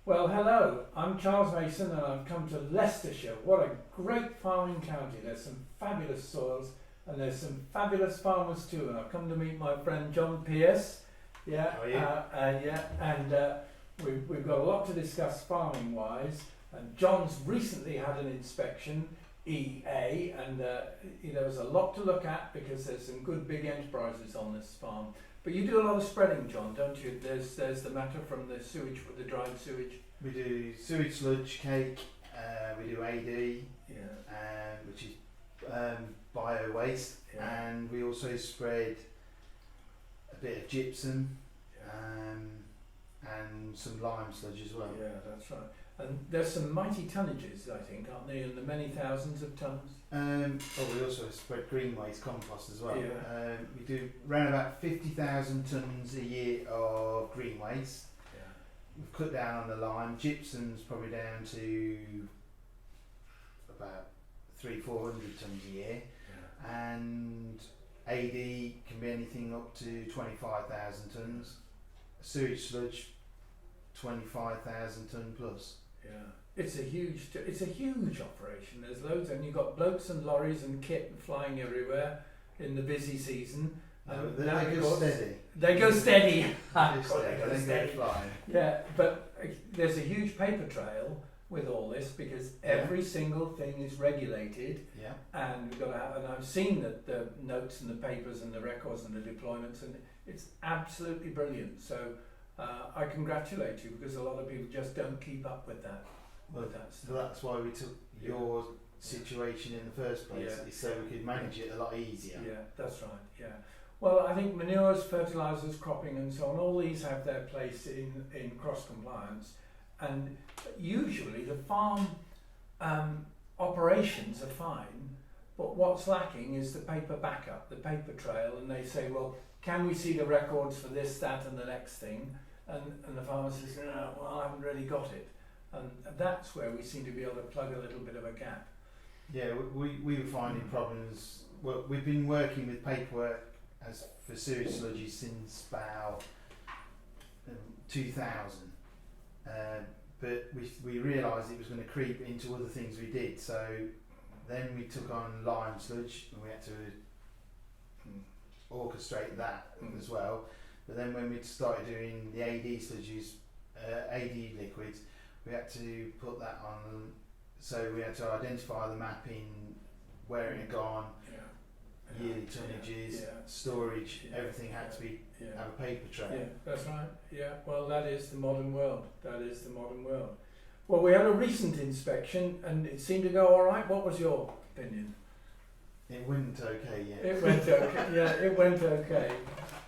Well, hello, I'm Charles Mason and I've come to Leicestershire. What a great farming county. There's some fabulous soils and there's some fabulous farmers too. And I've come to meet my friend John Pierce. Yeah, How are you? we've got a lot to discuss farming wise. And John's recently had an inspection, EA, and there was a lot to look at because there's some good big enterprises on this farm. But you do a lot of spreading, John, don't you? There's the matter from the sewage, the dried sewage. We do sewage sludge cake, we do AD, Yeah. which is bio waste, Yeah. and we also spread a bit of gypsum and some lime sludge as well. Yeah, that's right. And there's some mighty tonnages, I think, aren't there, in the many thousands of tons? We also spread green waste compost as well. Yeah. We do around about 50,000 tonnes a year of green waste. Yeah. We've cut down on the lime. Gypsum's probably down to about 300-400 tonnes a year. Yeah. And AD can be anything up to 25,000 tonnes. Sewage sludge, 25,000 tonne plus. Yeah, it's a huge operation. There's loads, and you've got blokes and lorries and kit flying everywhere in the busy season. They go steady. They go steady. They go flying. Yeah, but there's a huge paper trail with all this because every single thing is regulated. Yeah. And we've got to have. And I've seen the notes and the papers and the records and the deployments, and it's absolutely brilliant. So. I congratulate you because a lot of people just don't keep up with that. So that's why we took your situation in the first place, is so we could manage it a lot easier. Yeah, that's right. Yeah. Well, I think manures, fertilisers, cropping, and so on. All these have their place in cross compliance, and usually the farm operations are fine, but what's lacking is the paper backup, the paper trail, and they say, well, can we see the records for this, that, and the next thing? And the farmer says, no, well, I haven't really got it. And that's where we seem to be able to plug a little bit of a gap. Yeah, we were finding problems. Well, we've been working with paperwork for sewage sludges since about 2000. But we realised it was going to creep into other things we did. So then we took on lime sludge and we had to orchestrate that as well. But then when we started doing the AD sludges, AD liquids, we had to put that on. So we had to identify the mapping, where it had gone, yearly tonnages, storage, everything had to be have a paper trail. Yeah, that's right. Yeah, well, that is the modern world. That is the modern world. Well, we had a recent inspection and it seemed to go all right. What was your opinion? It went okay, yeah. It went okay, yeah, it went okay.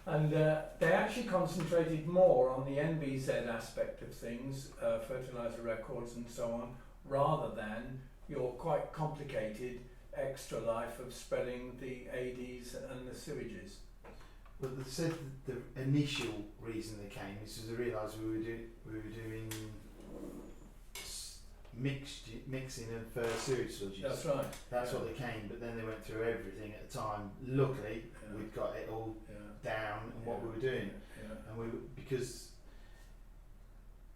And they actually concentrated more on the NBZ aspect of things, fertiliser records and so on, rather than your quite complicated extra life of spreading the ADs and the sewages. Well, they said the initial reason they came is because they realised we were doing mixing of sewage sludges. That's right. That's what they came, but then they went through everything at the time. Luckily, we'd got it all down and what we were doing, and because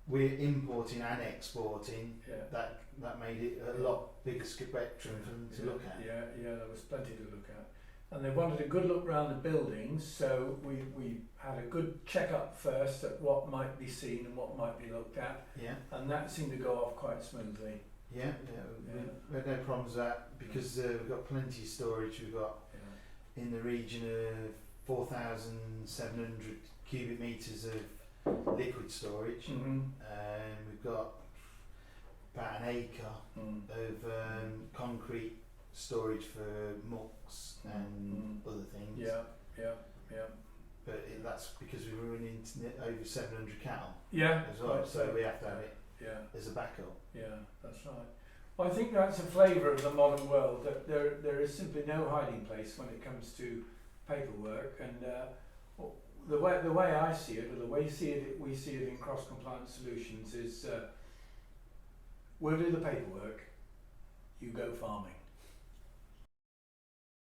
we're importing and exporting, that made it a lot bigger spectrum for them to look at. Yeah, there was plenty to look at. And they wanted a good look around the buildings, so we had a good check-up first at what might be seen and what might be looked at. Yeah. And that seemed to go off quite smoothly. We had no problems with that because we've got plenty of storage. We've got in the region of 4,700 cubic metres of liquid storage. And we've got about an acre of concrete storage for mucks and other things. But that's because we were running over 700 cattle as well, so we have to have it as a backup. Yeah, that's right. Well, I think that's a flavour of the modern world, that there is simply no hiding place when it comes to paperwork, and the way I see it, or the way we see it in cross-compliance solutions is we'll do the paperwork, you go farming.